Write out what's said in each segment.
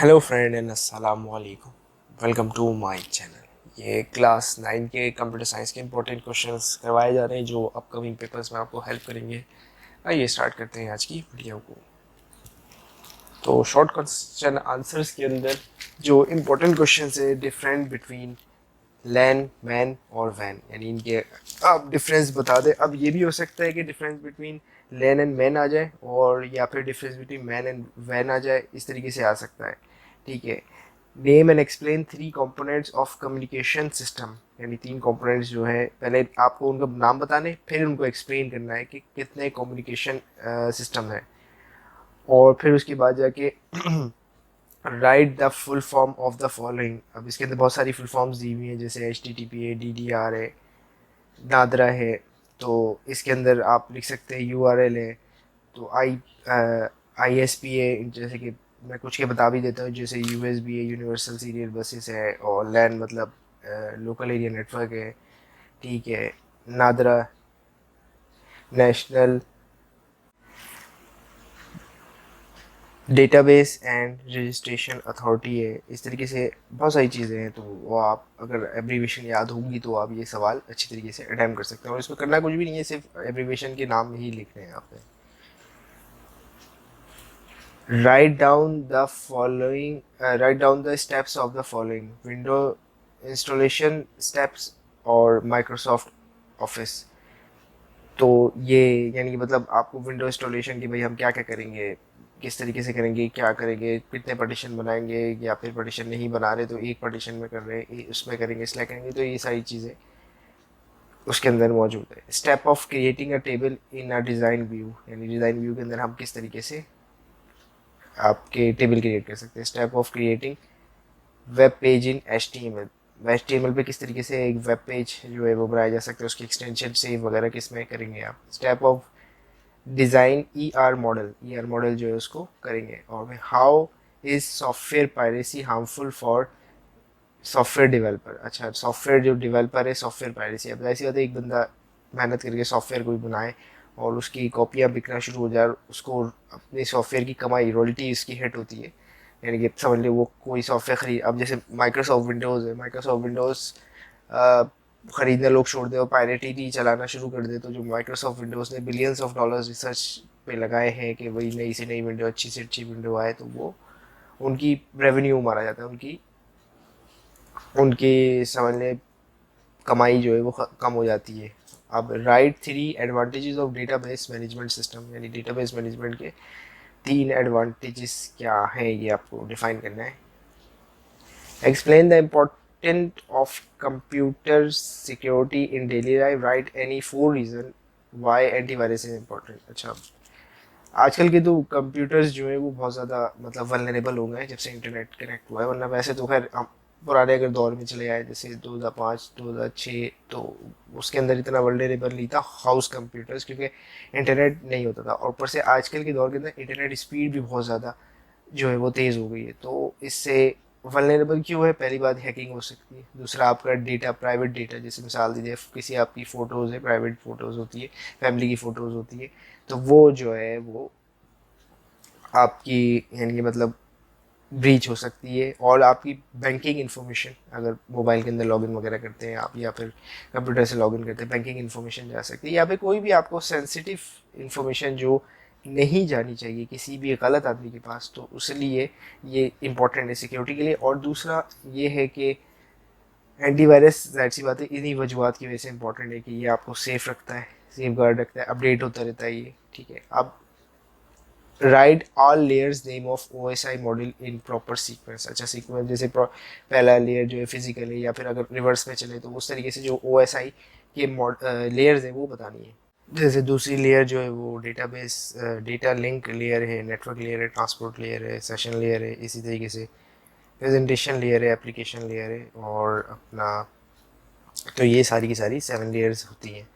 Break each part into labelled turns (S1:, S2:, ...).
S1: Hello friend and अस्सलाम वालेकुम। Welcome to my channel. ये क्लास 9 के कंप्यूटर साइंस के इंपॉर्टेंट क्वेश्चंस करवाए जा रहे हैं जो अपकमिंग पेपर्स में आपको हेल्प करेंगे। आइए स्टार्ट करते हैं आज की वीडियो को। तो शॉर्ट क्वेश्चन आंसर्स के अंदर जो इंपॉर्टेंट क्वेश्चंस है, डिफरेंट बिटवीन लैन मैन और वैन, यानी इनके आप डिफरेंस बता दें। अब ये भी हो सकता है कि difference between LAN and MAN आ जाए, और या फिर डिफरेंस बिटवीन मैन एंड वैन आ जाए, इस तरीके से आ सकता है। ठीक है। Name and explain three components of communication system, यानी तीन कंपोनेंट्स जो है, पहले आपको उनका नाम बताने, फिर उनको एक्सप्लेन करना है कि कितने कम्युनिकेशन सिस्टम है, और फिर उसके बाद जाके right the full form of the following. अब इसके अंदर बहुत सारी फुल फॉर्म्स दी हुई हैं, जैसे एच टी टी पी है, डी डी आर है, नादरा है। तो इसके अंदर आप लिख सकते हैं यू आर एल है, तो आई एस पी है, जैसे कि मैं कुछ के बता भी देता हूँ, जैसे यू एस बी है, यूनिवर्सल सीरियल बसेस है, और लैन मतलब लोकल एरिया नेटवर्क है। ठीक है। NADRA national database and registration authority है। इस तरीके से बहुत सारी चीज़ें हैं, तो वो आप अगर एब्रीवेशन याद होंगी तो आप ये सवाल अच्छी तरीके से अटैम्प्ट कर सकते हैं, और इसमें करना कुछ भी नहीं है, सिर्फ एब्रीवेशन के नाम ही लिखने हैं आपने। Write down the steps of the following: window installation steps और माइक्रोसॉफ्ट ऑफिस। तो ये यानी कि मतलब आपको विंडो इंस्टॉलेशन की, भाई हम क्या क्या करेंगे, किस तरीके से करेंगे, क्या करेंगे, कितने पार्टीशन बनाएंगे, या फिर पार्टीशन नहीं बना रहे तो एक पार्टीशन में कर रहे हैं, उसमें करेंगे, इसलिए करेंगे, तो ये सारी चीज़ें उसके अंदर मौजूद है। Step of creating a table in a design view, यानी डिज़ाइन व्यू के अंदर हम किस तरीके से आपके टेबल क्रिएट कर सकते हैं। Step of creating web page in H T M L, H T M L पे किस तरीके से एक वेब पेज जो है वो बनाया जा सकता है, उसकी एक्सटेंशन सेव वगैरह किस में करेंगे आप। Step of design E R model, E R model जो है उसको करेंगे। और how is software piracy harmful for software developer. अच्छा, सॉफ्टवेयर जो डेवलपर है, सॉफ्टवेयर पायरेसी, अब ऐसी बात है, एक बंदा मेहनत करके सॉफ्टवेयर कोई बनाए और उसकी कॉपियाँ बिकना शुरू हो जाए, उसको अपने सॉफ्टवेयर की कमाई, रॉयल्टी उसकी हिट होती है, यानी कि समझ लो वो कोई सॉफ्टवेयर खरीद, अब जैसे माइक्रोसॉफ्ट विंडोज़ है, माइक्रोसॉफ्ट विंडोज़ खरीदने लोग छोड़ दे और पायरेटी चलाना शुरू कर दे, तो जो माइक्रोसॉफ्ट विंडोज़ ने बिलियंस ऑफ डॉलर्स रिसर्च पे लगाए हैं कि वही नई से नई विंडो, अच्छी से अच्छी विंडो आए, तो वो उनकी रेवेन्यू मारा जाता है, उनकी उनकी समझ लें कमाई जो है वो कम हो जाती है। अब right three advantages of database management system, यानी डेटाबेस मैनेजमेंट के तीन एडवांटेजेस क्या हैं, ये आपको डिफाइन करना है। Explain the important of computer security in daily life, write any four reason why antivirus is important. अच्छा, आजकल के तो कंप्यूटर्स जो है वो बहुत ज़्यादा मतलब वल्नरेबल हो गए हैं जब से इंटरनेट कनेक्ट हुआ है, वरना वैसे तो खैर हम पुराने अगर दौर में चले आए, जैसे 2005 2006, तो उसके अंदर इतना वल्नरेबल नहीं था हाउस कंप्यूटर्स, क्योंकि इंटरनेट नहीं होता था, और ऊपर से आजकल के दौर के अंदर इंटरनेट स्पीड भी बहुत ज़्यादा जो है वो तेज़ हो गई है, तो इससे वल्नरेबल क्यों है, पहली बात हैकिंग हो सकती है, दूसरा आपका डेटा, प्राइवेट डेटा, जैसे मिसाल दीजिए किसी आपकी फ़ोटोज़ है, प्राइवेट फ़ोटोज़ होती है, फैमिली की फ़ोटोज़ होती है, तो वो जो है वो आपकी यानी कि मतलब ब्रीच हो सकती है, और आपकी बैंकिंग इन्फॉर्मेशन, अगर मोबाइल के अंदर लॉगिन वगैरह करते हैं आप, या फिर कंप्यूटर से लॉगिन करते हैं, बैंकिंग इन्फॉर्मेशन जा सकती है, या फिर कोई भी आपको सेंसिटिव इन्फॉर्मेशन जो नहीं जानी चाहिए किसी भी गलत आदमी के पास, तो उसलिए ये इंपॉर्टेंट है सिक्योरिटी के लिए। और दूसरा ये है कि एंटीवायरस, जाहिर सी बात है, इन्हीं वजूहत की वजह से इंपॉर्टेंट है कि ये आपको सेफ रखता है, सेफ गार्ड रखता है, अपडेट होता रहता है ये। ठीक है। अब write all layers name of O S I model in proper sequence. अच्छा, सीक्वेंस जैसे पहला लेयर जो है फिजिकल है, या फिर अगर रिवर्स में चले तो उस तरीके से जो ओ एस आई के लेयर्स हैं वो बतानी है। जैसे दूसरी लेयर जो है वो डेटाबेस डेटा लिंक लेयर है, नेटवर्क लेयर है, ट्रांसपोर्ट लेयर है, सेशन लेयर है, इसी तरीके से प्रेजेंटेशन लेयर है, एप्लीकेशन लेयर है, और अपना, तो ये सारी की सारी 7 लेयर्स होती हैं।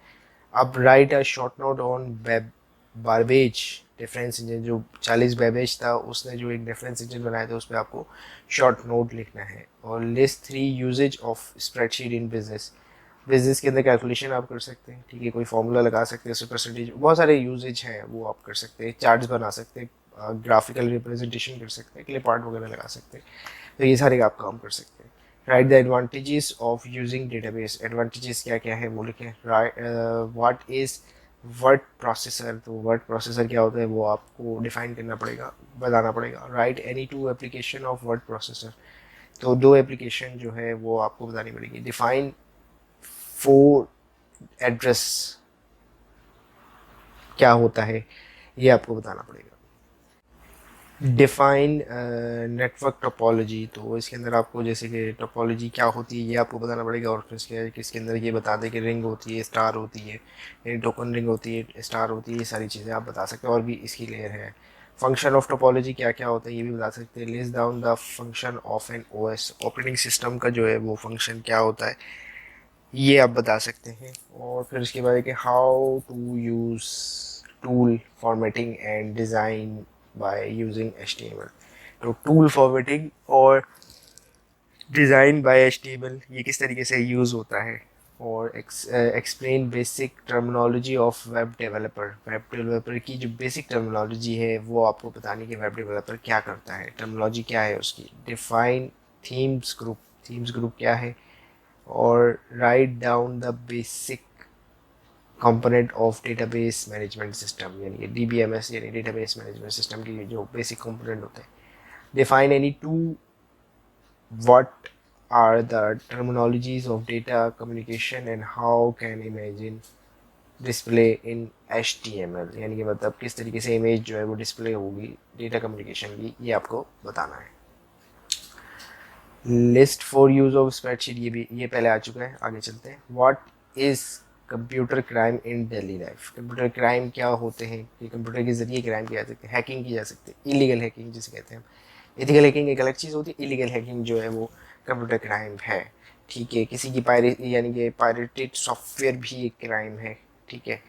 S1: अब write a short note on web Babbage reference engine, जो 40 बैबेज था उसने जो एक रेफरेंस इंजन बनाया था, उस पर आपको शॉर्ट नोट लिखना है। और list three usages of spreadsheet in business, business के अंदर कैलकुलेशन आप कर सकते हैं, ठीक है, कोई फॉर्मूला लगा सकते हैं, उससे परसेंटेज, बहुत सारे यूजेज हैं वो आप कर सकते हैं, चार्ट्स बना सकते हैं, ग्राफिकल रिप्रेजेंटेशन कर सकते हैं, क्लिप आर्ट वगैरह लगा सकते हैं, तो ये सारे आप काम कर सकते हैं। Right the advantages of using database, advantages क्या क्या है वो लिखें। Right what is word processor, तो वर्ड प्रोसेसर क्या होता है वो आपको डिफाइन करना पड़ेगा, बताना पड़ेगा। Right any two application of word processor, तो 2 एप्लीकेशन जो है वो आपको बतानी पड़ेगी। डिफाइन 4 एड्रेस क्या होता है ये आपको बताना पड़ेगा। डिफाइन नेटवर्क टोपोलॉजी, तो इसके अंदर आपको जैसे कि टोपोलॉजी क्या होती है ये आपको बताना पड़ेगा, और फिर इसके अंदर ये बता दें कि रिंग होती है, स्टार होती है, टोकन रिंग होती है, स्टार होती है, ये सारी चीज़ें आप बता सकते हैं, और भी इसकी लेयर है। फंक्शन ऑफ टोपोलॉजी क्या क्या होता है ये भी बता सकते हैं। List down the function of an OS, operating system का जो है वो फंक्शन क्या होता है ये आप बता सकते हैं। और फिर इसके बाद है कि how to use tool formatting and design by using HTML, तो टूल फॉर्मेटिंग और डिज़ाइन बाय HTML ये किस तरीके से यूज़ होता है। और explain basic terminology of web developer की जो बेसिक टर्मिनोलॉजी है वो आपको बतानी कि वेब डेवलपर क्या करता है, टर्मिनोलॉजी क्या है उसकी। डिफाइन थीम्स ग्रुप क्या है, और write down the basic component of database management system, यानी कि DBMS यानी डेटाबेस मैनेजमेंट सिस्टम की जो बेसिक कंपोनेंट होते हैं। Define any two, what are the terminologies of data communication and how can imagine display in HTML, यानी कि मतलब किस तरीके से इमेज जो है वो डिस्प्ले होगी डेटा कम्युनिकेशन की, ये आपको बताना है। List for use of spreadsheet, ये पहले आ चुका है, आगे चलते हैं। What is computer crime in daily life, computer crime क्या होते हैं कि कंप्यूटर के जरिए क्राइम किया जा सकता है, हैकिंग की जा सकती है, इलीगल हैकिंग जिसे कहते हैं हम। एथिकल हैकिंग एक अलग चीज़ होती है, इलीगल हैकिंग जो है वो कंप्यूटर क्राइम है। ठीक है, किसी की यानी कि पायरेटेड सॉफ्टवेयर भी एक क्राइम है। ठीक है,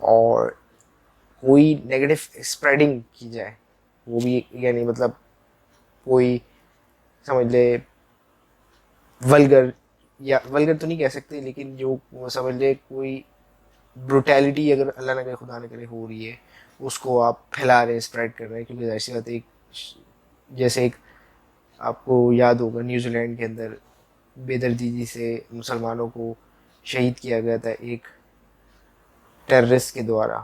S1: और कोई नेगेटिव स्प्रेडिंग की जाए वो भी, यानी मतलब कोई समझ ले वल्गर, या वल्गर तो नहीं कह सकते लेकिन जो समझ ले कोई ब्रुटैलिटी अगर अल्लाह ना करे खुदा ना करे हो रही है, उसको आप फैला रहे हैं, स्प्रेड कर रहे हैं, क्योंकि ऐसी बात एक जैसे एक आपको याद होगा न्यूजीलैंड के अंदर बेदर्दी से मुसलमानों को शहीद किया गया था एक टेररिस्ट के द्वारा,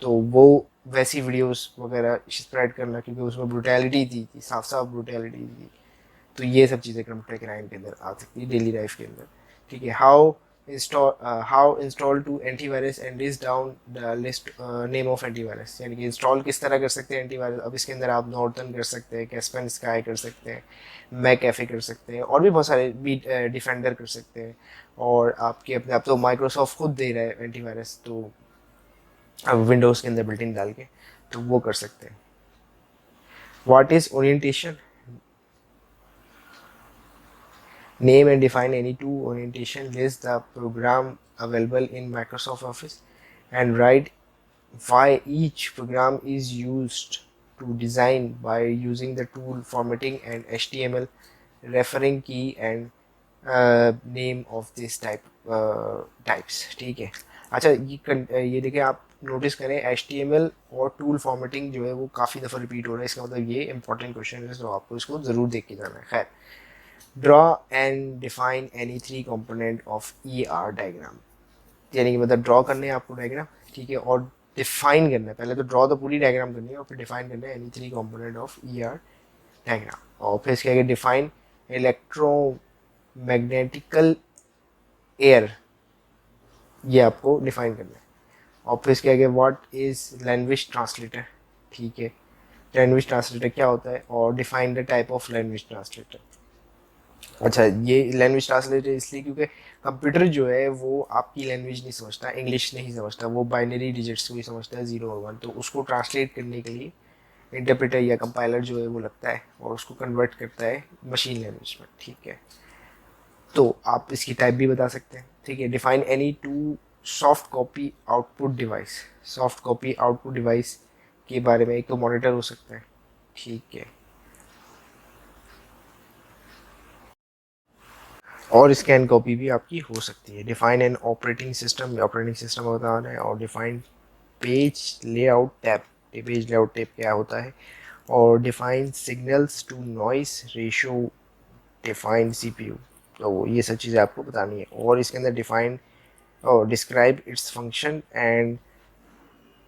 S1: तो वो वैसी वीडियोस वगैरह स्प्रेड करना, क्योंकि उसमें ब्रुटैलिटी थी, साफ साफ ब्रुटैलिटी थी, तो ये सब चीज़ें कंप्यूटर क्राइम के अंदर आ सकती है डेली लाइफ के अंदर। ठीक है, how install to antivirus and list down the list name of antivirus, यानी कि इंस्टॉल किस तरह कर सकते हैं एंटीवायरस। अब इसके अंदर आप नॉर्टन कर सकते हैं, कैस्पन स्काई कर सकते हैं, मैक कैफे कर सकते हैं, और भी बहुत सारे डिफेंडर कर सकते हैं, और आपके अपने आप तो माइक्रोसॉफ्ट खुद दे रहा है एंटीवायरस, तो आप विंडोज़ के अंदर बिल्ट इन डाल के तो वो कर सकते हैं। What is orientation, name and define any two orientation, list the program available in Microsoft Office, and write why each program is used to design by using the tool formatting and HTML referring key and name of this types। ठीक है, अच्छा ये देखिए आप notice करें HTML और tool formatting जो है वो काफ़ी दफ़ा रिपीट हो रहा है, इसका मतलब ये इंपॉर्टेंट क्वेश्चन है, तो आपको इसको ज़रूर देख के जाना है। खैर, draw and define any 3 component of ER diagram, यानी कि मतलब ड्रॉ करने हैं आपको डायग्राम, ठीक है, और डिफाइन करना है, पहले तो ड्रॉ तो पूरी डायग्राम करनी है और फिर डिफाइन करना है any 3 component of ER diagram. और फिर इसके आगे डिफाइन इलेक्ट्रोमैग्नेटिकल एयर, ये आपको डिफाइन करना है। और फिर इसके आगे व्हाट इज लैंग्वेज ट्रांसलेटर, ठीक है, लैंग्वेज ट्रांसलेटर क्या होता है, और define the type of language translator. अच्छा, ये लैंग्वेज ट्रांसलेटर इसलिए क्योंकि कंप्यूटर जो है वो आपकी लैंग्वेज नहीं समझता, इंग्लिश नहीं समझता, वो बाइनरी डिजिट्स को ही समझता है 0 और 1, तो उसको ट्रांसलेट करने के लिए इंटरप्रेटर या कंपाइलर जो है वो लगता है और उसको कन्वर्ट करता है मशीन लैंग्वेज में। ठीक है, तो आप इसकी टाइप भी बता सकते हैं। ठीक है, define any too soft copy output device, soft copy output device के बारे में एक तो मॉनिटर हो सकता है। ठीक है, और स्कैन कॉपी भी आपकी हो सकती है। Define an operating system, operating system बताना है, और define page layout tab, page layout type क्या होता है, और define signals to noise ratio, define CPU. तो ये सब चीज़ें आपको बतानी है। और इसके अंदर डिफाइन और describe its function and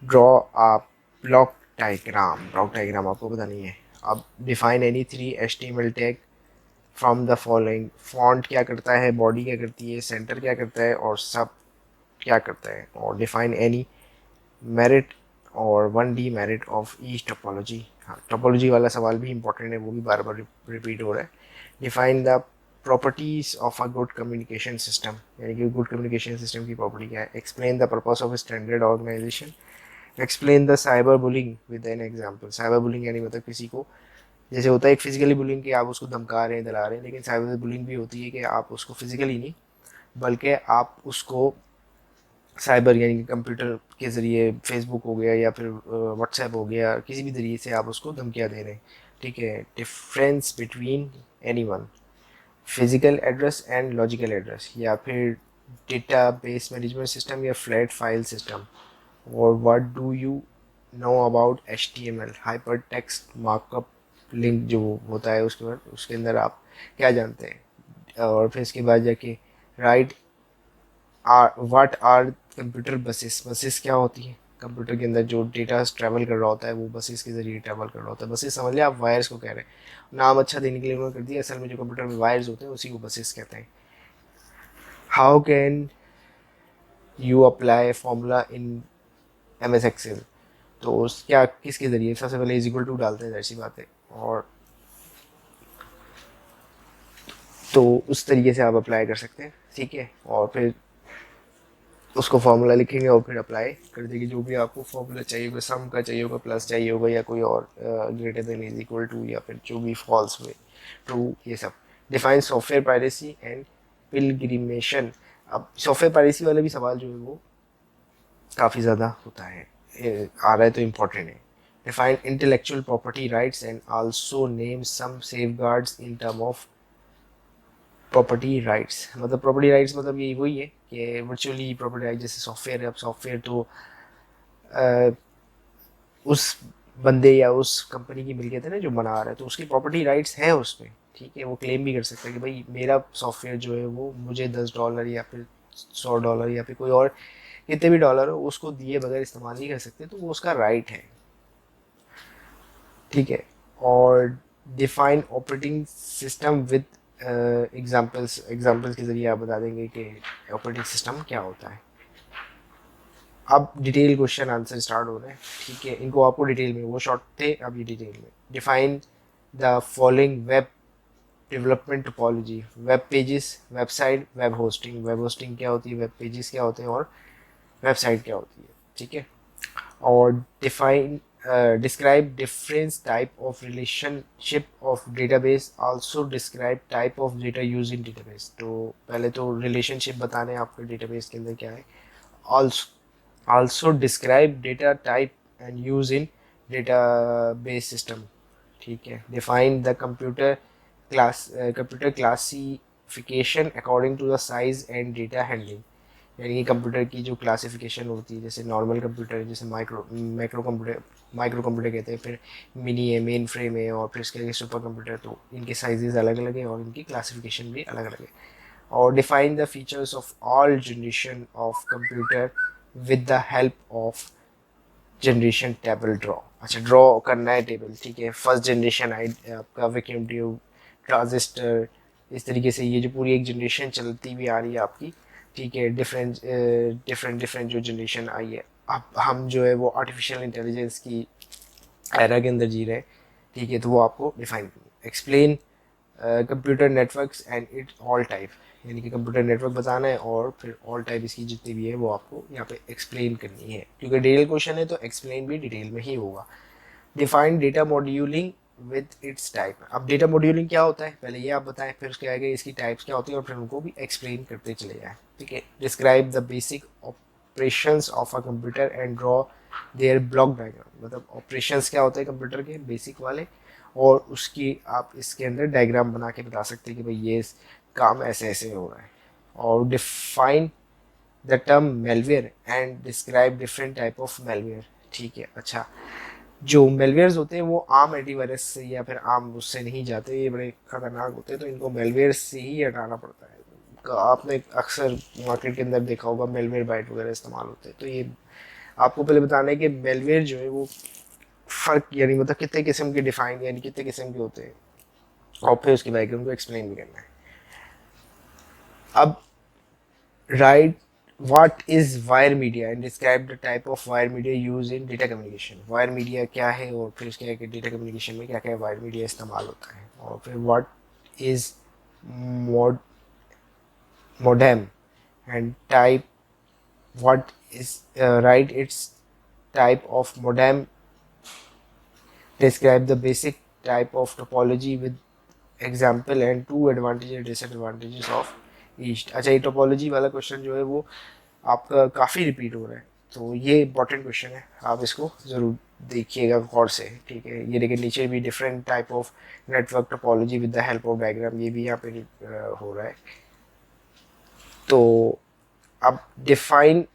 S1: draw a block diagram आपको बतानी है। अब define any 3 HTML tag from the following, font क्या करता है, बॉडी क्या करती है, सेंटर क्या करता है, और सब क्या करता है। और डिफाइन एनी मेरिट और 1D merit of each topology. हाँ, टोपोलॉजी वाला सवाल भी इंपॉर्टेंट है, वो भी बार बार रिपीट हो रहा है। Define the properties of a good communication system, यानी कि गुड कम्युनिकेशन सिस्टम की प्रॉपर्टी क्या है। Explain the purpose of standard organisation. Explain the cyber bullying with an example. Cyber bullying यानी मतलब किसी को, जैसे होता है एक फिजिकली बुलिंग कि आप उसको धमका रहे हैं, दला रहे हैं, लेकिन साइबर बुलिंग भी होती है कि आप उसको फिजिकली नहीं, बल्कि आप उसको साइबर यानी कि कंप्यूटर के ज़रिए, फेसबुक हो गया या फिर व्हाट्सएप हो गया, किसी भी ज़रिए से आप उसको धमकियाँ दे रहे हैं। ठीक है। Difference between any one, physical address and logical address, या फिर डेटा बेस मैनेजमेंट सिस्टम या फ्लैट फाइल सिस्टम। और what do you know about HTML, hyper text markup link जो होता है उसके बाद, उसके अंदर आप क्या जानते हैं। और फिर इसके बाद जाके write what are computer buses, buses क्या होती है, कंप्यूटर के अंदर जो डेटा ट्रैवल कर रहा होता है वो बसेस के जरिए ट्रैवल कर रहा होता है। बसेस समझ लिया आप, वायर्स को कह रहे हैं, नाम अच्छा देने के लिए उन्होंने कर दिया, असल में जो कंप्यूटर में वायर्स होते हैं उसी को बसेस कहते हैं। How can you apply formula in MS Excel, तो उस क्या किसके ज़रिए, सबसे पहले इज इक्वल टू डालते हैं, ऐसी बात है, और तो उस तरीके से आप अप्लाई कर सकते हैं। ठीक है। और फिर उसको फार्मूला लिखेंगे और फिर अप्लाई कर देंगे, जो भी आपको फार्मूला चाहिए होगा, सम का चाहिए होगा, प्लस चाहिए होगा, या कोई और greater than is equal to, या फिर जो भी फॉल्स हुए ट्रू, ये सब। Define software piracy and pilgrimation. अब सॉफ्टवेयर पायरेसी वाला भी सवाल जो है वो काफ़ी ज़्यादा होता है, आ रहा है तो इम्पोर्टेंट है। Define intellectual property rights and also name some safeguards in term of property rights. मतलब प्रॉपर्टी राइट्स मतलब यही वही है कि वर्चुअली प्रॉपर्टी राइट, जैसे सॉफ्टवेयर है, अब सॉफ्टवेयर तो अ, उस बंदे या उस कंपनी की मिलकियत है ना जो बना रहा है, तो उसकी प्रॉपर्टी राइट्स हैं उसमें। ठीक है। वो क्लेम भी कर सकता है कि भाई मेरा सॉफ्टवेयर जो है वो मुझे $10 या फिर $100 या फिर कोई और कितने भी डॉलर हो उसको दिए बगैर इस्तेमाल नहीं कर सकते, तो वो उसका राइट है। ठीक है। और define operating system with examples के ज़रिए आप बता देंगे कि ऑपरेटिंग सिस्टम क्या होता है। अब डिटेल क्वेश्चन आंसर स्टार्ट हो रहे हैं। ठीक है। इनको आपको डिटेल में, वो शॉर्ट थे, अब ये डिटेल में। Define the following web development topology, web pages, website, web hosting. Web hosting क्या होती है, वेब पेजेस क्या होते हैं, और वेबसाइट क्या होती है। ठीक है। और define describe difference type of relationship of database, also describe type of data use in database. तो पहले तो रिलेशनशिप बताने हैं आपके डेटाबेस के अंदर क्या है। Also describe data type and use in database system. ठीक है। Define the computer classification according to the size and data handling, यानी कि कंप्यूटर की जो क्लासिफिकेशन होती है, जैसे नॉर्मल कंप्यूटर है, जैसे माइक्रो कंप्यूटर कहते हैं, फिर मिनी है, मेन फ्रेम है, और फिर इसके आगे सुपर कंप्यूटर, तो इनके साइजेस अलग अलग है और इनकी क्लासिफिकेशन भी अलग अलग है। और define the features of all generation of computer with the help of generation table draw. अच्छा, ड्रॉ करना है टेबल। ठीक है। फर्स्ट जनरेशन आई आपका वैक्यूम ट्यूब, ट्रांजिस्टर, इस तरीके से ये जो पूरी एक जनरेशन चलती हुई आ रही है आपकी। ठीक है। डिफरेंट डिफरेंट डिफरेंट जो जनरेशन आई है, अब हम जो है वो आर्टिफिशियल इंटेलिजेंस की एरा के अंदर जी रहे हैं। ठीक है। तो वो आपको डिफाइन करनी। Explain computer networks and it all type, यानी कि कंप्यूटर नेटवर्क बताना है और फिर ऑल टाइप इसकी जितनी भी है वो आपको यहाँ पे एक्सप्लेन करनी है, क्योंकि डिटेल क्वेश्चन है तो एक्सप्लेन भी डिटेल में ही होगा। Define data modelling with its type. अब डेटा मॉड्यूलिंग क्या होता है पहले ये आप बताएं, फिर उसके आगे इसकी टाइप्स क्या होती है और फिर उनको भी एक्सप्लेन करते चले जाएं। ठीक है। Describe the basic operations of a computer and draw their block diagram. मतलब ऑपरेशंस क्या होते हैं कंप्यूटर के बेसिक वाले, और उसकी आप इसके अंदर डायग्राम बना के बता सकते हैं कि भाई ये काम ऐसे ऐसे हो रहा है। और define the term malware and describe different type of malware. ठीक है। अच्छा, जो मेलवेयर्स होते हैं वो आम एंटीवायरस से या फिर आम उससे नहीं जाते, ये बड़े खतरनाक होते हैं, तो इनको मेलवेयर्स से ही हटाना पड़ता है। आपने अक्सर मार्केट के अंदर देखा होगा मेलवेयर बाइट वगैरह इस्तेमाल होते हैं। तो ये आपको पहले बताना है कि मेलवेयर जो है वो फ़र्क यानी मतलब कितने किस्म के डिफाइन यानी कितने किस्म के होते हैं, और फिर उसके बैकग्राउंड को एक्सप्लेन भी करना है। अब right what is wire media and describe the type of wire media used in data communication। wire media क्या है और फिर उसके आगे data communication में क्या क्या wire media इस्तेमाल होता है, और फिर what is mod modem and type what is write its type of modem, describe the basic type of topology with example and two advantage disadvantages of east. अच्छा, ये टोपोलॉजी वाला क्वेश्चन जो है वो आपका काफ़ी रिपीट हो रहा है, तो ये इंपॉर्टेंट क्वेश्चन है, आप इसको ज़रूर देखिएगा गौर से, ठीक है। ये लेकिन नीचे भी different type of network topology with the help of diagram, ये भी यहाँ पे हो रहा है। तो अब define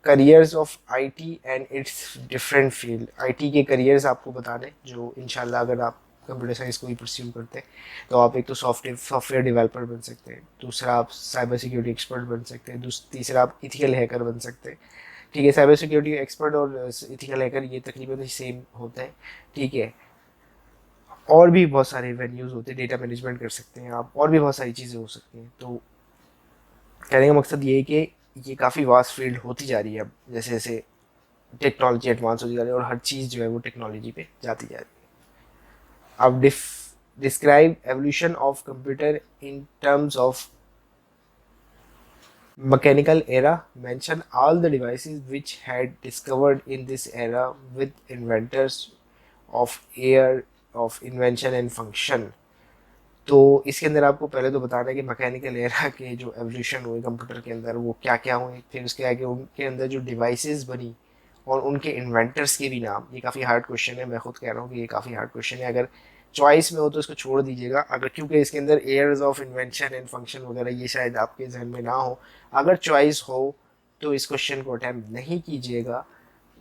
S1: careers of IT and it's different field. IT के करियर्स आपको बताने जो इंशाल्लाह अगर आप कंप्यूटर साइंस को ही परस्यू करते हैं तो आप एक तो सॉफ्टवेयर डेवलपर बन सकते हैं, दूसरा आप साइबर सिक्योरिटी एक्सपर्ट बन सकते हैं, तीसरा आप इथिकल हैकर बन सकते हैं, ठीक है। साइबर सिक्योरिटी एक्सपर्ट और इथिकल हैकर ये तकरीबन सेम होता है, ठीक है। और भी बहुत सारे वेन्यूज़ होते हैं, डेटा मैनेजमेंट कर सकते हैं आप, और भी बहुत सारी चीज़ें हो सकती हैं। तो कहने का मकसद ये है कि ये काफ़ी वास्ट फील्ड होती जा रही है अब, जैसे जैसे टेक्नोलॉजी एडवांस होती जा रही है और हर चीज़ जो है वो टेक्नोलॉजी पे जाती जा रही है। अब describe evolution of computer in terms of mechanical era, mention all the devices which had discovered in this era with inventors of air of invention and function। तो इसके अंदर आपको पहले तो बताना है कि मैकेनिकल एरा के जो एवोल्यूशन हुए कंप्यूटर के अंदर वो क्या क्या हुए, फिर उसके आगे उनके अंदर जो डिवाइसेस बनी और उनके इन्वेंटर्स के भी नाम। ये काफ़ी हार्ड क्वेश्चन है, मैं खुद कह रहा हूँ कि ये काफ़ी हार्ड क्वेश्चन है, अगर चॉइस में हो तो इसको छोड़ दीजिएगा, अगर क्योंकि इसके अंदर years of invention and function वगैरह ये शायद आपके जहन में ना हो। अगर चॉइस हो तो इस क्वेश्चन को अटैम्प्ट नहीं कीजिएगा,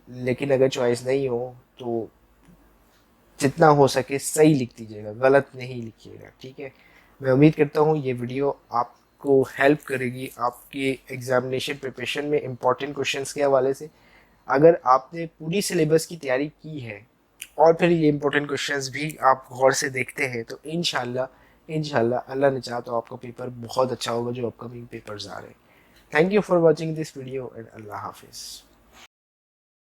S1: लेकिन अगर चॉइस नहीं हो तो जितना हो सके सही लिख दीजिएगा, गलत नहीं लिखिएगा, ठीक है। मैं उम्मीद करता हूँ ये वीडियो आपको हेल्प करेगी आपके एग्जामिनेशन प्रिपरेशन में इम्पॉर्टेंट क्वेश्चंस के हवाले से। अगर आपने पूरी सिलेबस की तैयारी की है और फिर ये इम्पोर्टेंट क्वेश्चंस भी आप गौर से देखते हैं तो इंशाल्लाह अल्लाह ने चाहा तो आपका पेपर बहुत अच्छा होगा जो अपकमिंग पेपर्स आ रहे हैं। Thank you for watching this video and अल्लाह हाफिज़।